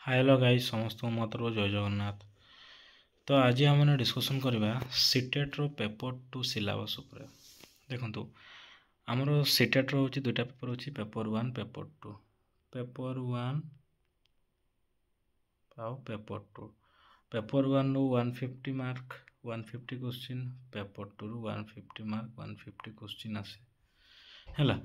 Hello guys समस्त मो तरफ जय जगन्नाथ। तो आज आम डिस्कसन करवा सीटेट रो पेपर टू सिलेबस उपरे। देखंतु आमर सीटेट रो होची दुटा पेपर होची पेपर 1 पेपर 2 पेपर 1 आउ पेपर 2 पेपर 1 रो 150 मार्क 150 क्वेश्चन पेपर 2 रो 150 मार्क 150 क्वेश्चन आसे हैला।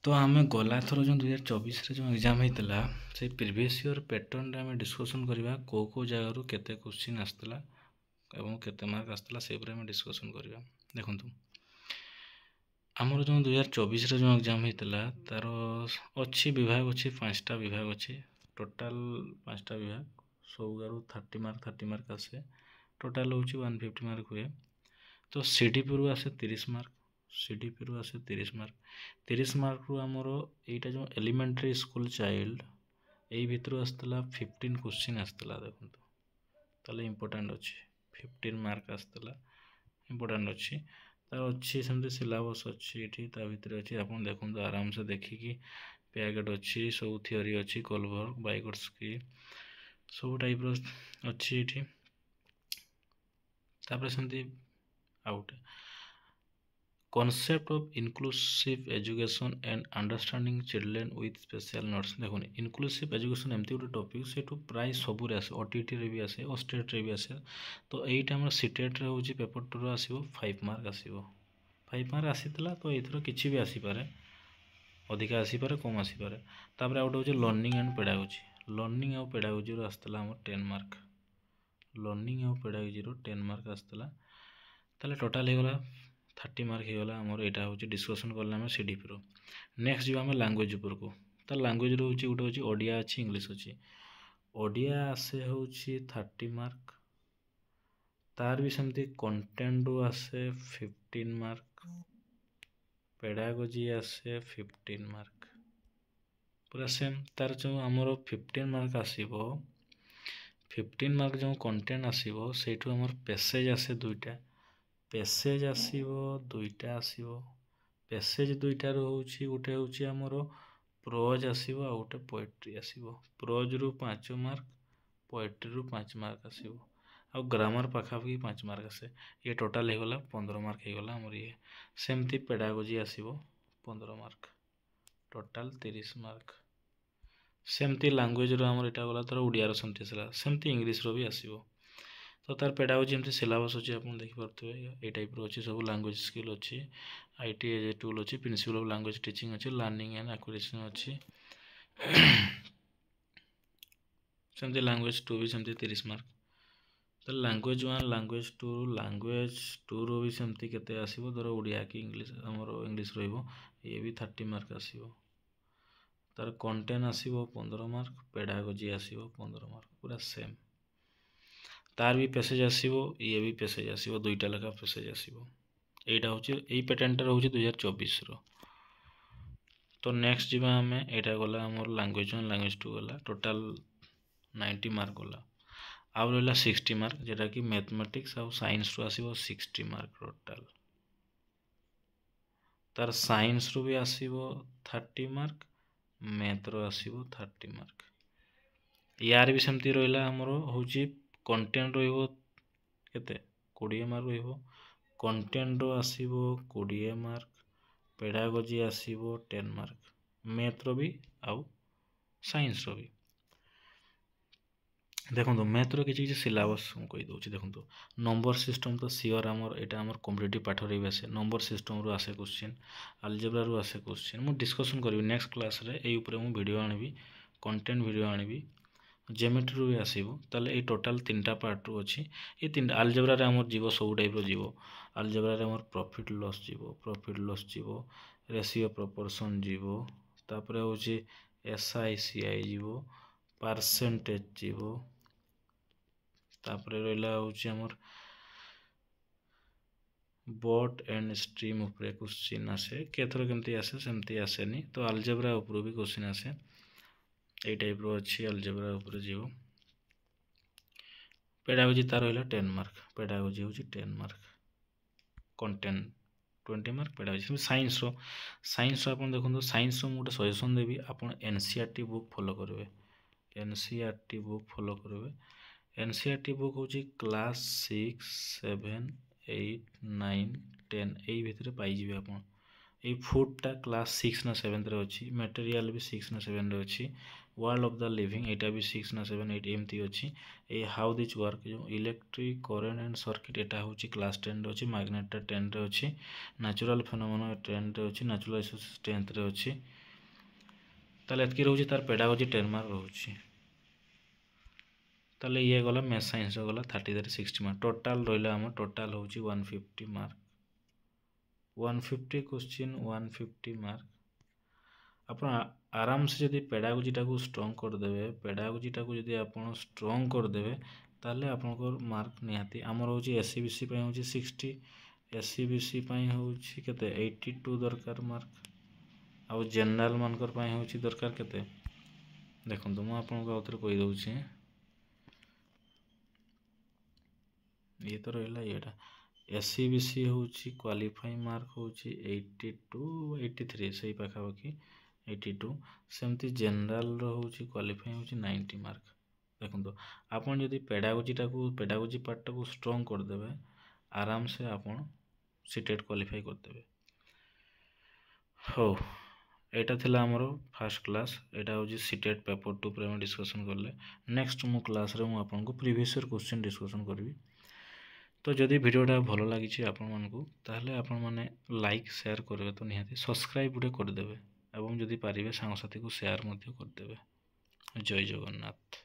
तो आम गला थर जो 2024 जो एग्जाम होता से प्रीवियस ईयर पैटर्न आम डिस्कसन करवा कौ जगार केते क्वेश्चन आसला एवं केते मार्क आसला से आम डिस्कसन करवा। देखंतु आमर जो 2024 जो एग्जाम होता तार अच्छी विभाग अच्छी 5टा विभाग अच्छी टोटाल 5टा विभाग सब 30 मार्क आसे टोटाल हूँ 150 मार्क हुए। तो सीडीपी रु आसे 30 मार्क सीडीपी रु आसे 30 मार्क रु आमर एटा जो एलिमेंटरी स्कूल चाइल्ड यही भितर आसला 15 क्वेश्चन आसला। देखो ताले इम्पोर्टेंट अच्छी 15 मार्क आसला इम्पोर्टेंट अच्छी तार अच्छी सेमती सिलेबस अच्छी ये भितर अच्छी आप देखो आराम से देखिकी पैकेट अच्छी सब थियोरी अच्छी कोलबर्ग बाइगोट्स्की सब टाइप अच्छी ये सेमती out concept of inclusive education and understanding children with special notes. देखो इनक्लूसिव एजुकेशन एमती गोटे टॉपिक से प्राय सबूरे आसे ओटीटी रे भी आसे और स्टेट रे भी आसे। तो यहीटा आम सीटेट रे होची पेपर 2 रो आसीबो 5 मार्क आसीबो 5 मार्क आसीतला तो एथरो किछि भी आसी पारे अधिका आसी पारे कम आसी पारे। तापर आउट होची लर्निंग एंड पेडागोजी रो आस्तला हम 10 मार्क लर्निंग और पेडागोजी रो 10 मार्क आस्तला ताले टोटल हे गला 30 मार्क हो गला। आमर यहाँ हूँ डिस्कसन कले आम सीडीपी रो। नेक्स्ट जी आम लांगुएज उपर को तो लांगुएज रो हूँ गोटे हूँ ओडिया अच्छी इंग्लिश अच्छी ओडिया आसे हूँ 30 मार्क तार भी सेमती कंटेंट रो आसे 15 मार्क पेडागोजी आसे 15 मार्क पूरा सेम तार जो आमर 15 मार्क आसीबो 15 मार्क जो कंटेंट आसीबो सेठू आमर पैसेज आसे दुईटा पैसेज आसीबो दुईटा आसीबो पैसेज दुईटा रो होची गोटे होची आमर प्रोज आसीबो आ गोटे पोएट्री आसीबो प्रोज रु 5 मार्क पोएट्री रु 5 मार्क आसीबो आ ग्रामर पाखापाखि 5 मार्क आसे ये टोटाल हे गला 15 मार्क हे गला हमर ये। सेमती पेडागोजी आसीबो 15 मार्क टोटाल 30 मार्क। सेमती लैंग्वेज रो हमर एटा गला तर ओडिया रो सेमती आसला सेमती इंग्लिश रो भी आसीबो। तो तार पेडागोजी एमती सिलेबस अच्छी आप देखि पारथुबे ए टाइप रो अच्छी सब लैंग्वेज स्किल अच्छी आईटी एज टूल अच्छी प्रिंसिपल ऑफ लैंग्वेज टीचिंग अच्छी लर्निंग एंड एक्विजिशन अच्छी सेमती लैंग्वेज 2 भी सेमती 30 मार्क। तो लैंग्वेज 1 लैंग्वेज 2 रो भी सेमती केते आसीबो धर ओडिया कि इंग्लिश हमर इंग्लिश रहइबो ये भी 30 मार्क आसीबो तार कंटेंट आसीबो 15 मार्क पेडागोजी आसीबो 15 मार्क पूरा सेम तार भी पैसेज आसीबो ये भी पैसेज आसीबो दुईटा लेखा पैसेज आसीबो एटा होची एई पैटर्नटा होची 2024 रो। तो नेक्स्ट जीवा हमें एटा गला हमर लैंग्वेज 1 लैंग्वेज 2 गला टोटल 90 मार्क गला आ रहला 60 मार्क जेटा कि मैथमेटिक्स आ साइंस रो आसीबो 60 मार्क टोटल तार साइंस रो भी आसीबो 30 मार्क मैथ रो आसीबो 30 मार्क यार भी सेमती रहला हमर होची कंटेंट रहइबो केते 20 मार्क रहइबो कंटेंट रो आसीबो 20 मार्क पेडागोजी आसीबो 10 मार्क मैथ रो भी आउ साइंस रो भी। देखो मैथ रो किसी सिलेबस कही दूसरी देखो नंबर सिस्टम तो सियोर आमर एटा आमर कॉम्पिटिटिव पाठ रे भी आसे नंबर सिस्टम रो आसे क्वेश्चन अलजेब्रा रो आसे क्वेश्चन मु डिस्कशन करबी नेक्स्ट क्लास रे एई ऊपर मु वीडियो आनिबी कंटेंट वीडियो आनिबी ज्योमेट्री रो भी आसीबो ताले ए टोटल 3टा पार्ट रो अछि ए 3टा अलजेब्रा रे आमर जीवो सब टाइप रो जीवो अलजेब्रा रे आमर प्रॉफिट लॉस जीवो रेशियो प्रोपोर्शन जीवो तापरे होछि एसआईसीआई जीवो परसेंटेज जीवो तापरे रहला होछि हमर बॉट एंड स्ट्रीम ऊपर क्वेश्चन आसे केथरो केमती आसे सेमती आसेनी तो अलजेब्रा ऊपर भी क्वेश्चन आसे ए टाइप रो अछि अलजेब्रा ऊपर जीवो पेडागोजी तार रहला 10 मार्क पेडागोजी होछि 10 mark content 20 mark pedagogy science रो अपन देखो साइंस रो गोटे सजेशन देबी आपण एनसीईआरटी बुक फॉलो करबे एनसीईआरटी बुक फॉलो करेंगे। एनसीईआरटी बुक हूँ क्लास 6, 7, 8, 9, 10 यही भितर पाइबे आप। ये फूडटा क्लास 6 ना 7 रे अच्छी, मटेरियल भी 6 ना 7 रे अच्छी, वर्ल्ड ऑफ द लिविंग एटा भी 6 ना 7 8 एमती अच्छी। ये हाउ दिस वर्क जो इलेक्ट्रिक करेंट एंड सर्किट एटा हूँ क्लास 10 रे अच्छी, मैग्नेटा 10 रे अच्छी, नेचुरल फेनोमेना 10 रे अच्छी, नेचुरल रिसोर्सेस 10 रे अच्छी। ताले एतकी रहउची तार पेडागोजी 10 मार्क रहउची। ताले ये गला मैथ साइंस गला 30 रे 60 मार्क, टोटाल रहिला हम टोटाल होउची 150 मार्क। 150 question 150 mark. आप आराम से जदि पेडागोजीटा को स्ट्रंग करदेवे, पेडागोजीटा को जदि आप स्ट्रंग करदेवे ताले आपनकर मार्क निहाती आमर होउची एससीबीसी पई होउची 60, एससीबीसी पई होउची केते 82 दरकार मार्क। आ जनरल मानकर पई होउची दरकार केते देखंतु मु आपनको आउथरे कहि दउची। ये तो रहिला येटा एससीबीसी होउची क्वालिफाइंग मार्क होउची 82 83 सही पाखापाखि 82। सेमती जनरल होउची क्वालिफाइंग होउची 90 मार्क। देखो आपन जदि पेडागोजी पार्ट को स्ट्रंग करदेवे आराम से आपन सीटेट क्वालिफाई करदेवे। हो एटा थिला हमरो फर्स्ट क्लास, एटा होजी सीटेट पेपर 2 पर हम डिस्कशन करले। नेक्स्ट मु क्लास रे मु आपन को प्रीवियस ईयर क्वेश्चन डिस्कशन करबी। तो जदि वीडियोटा भल लगी आपण मानकु ताहले आपण माने लाइक शेयर करबे, तो निहाती सब्सक्राइब गुटे करदेबे एवं जदि पारिबे सांगसाथी को शेयर मध्य करदेबे। जय जगन्नाथ।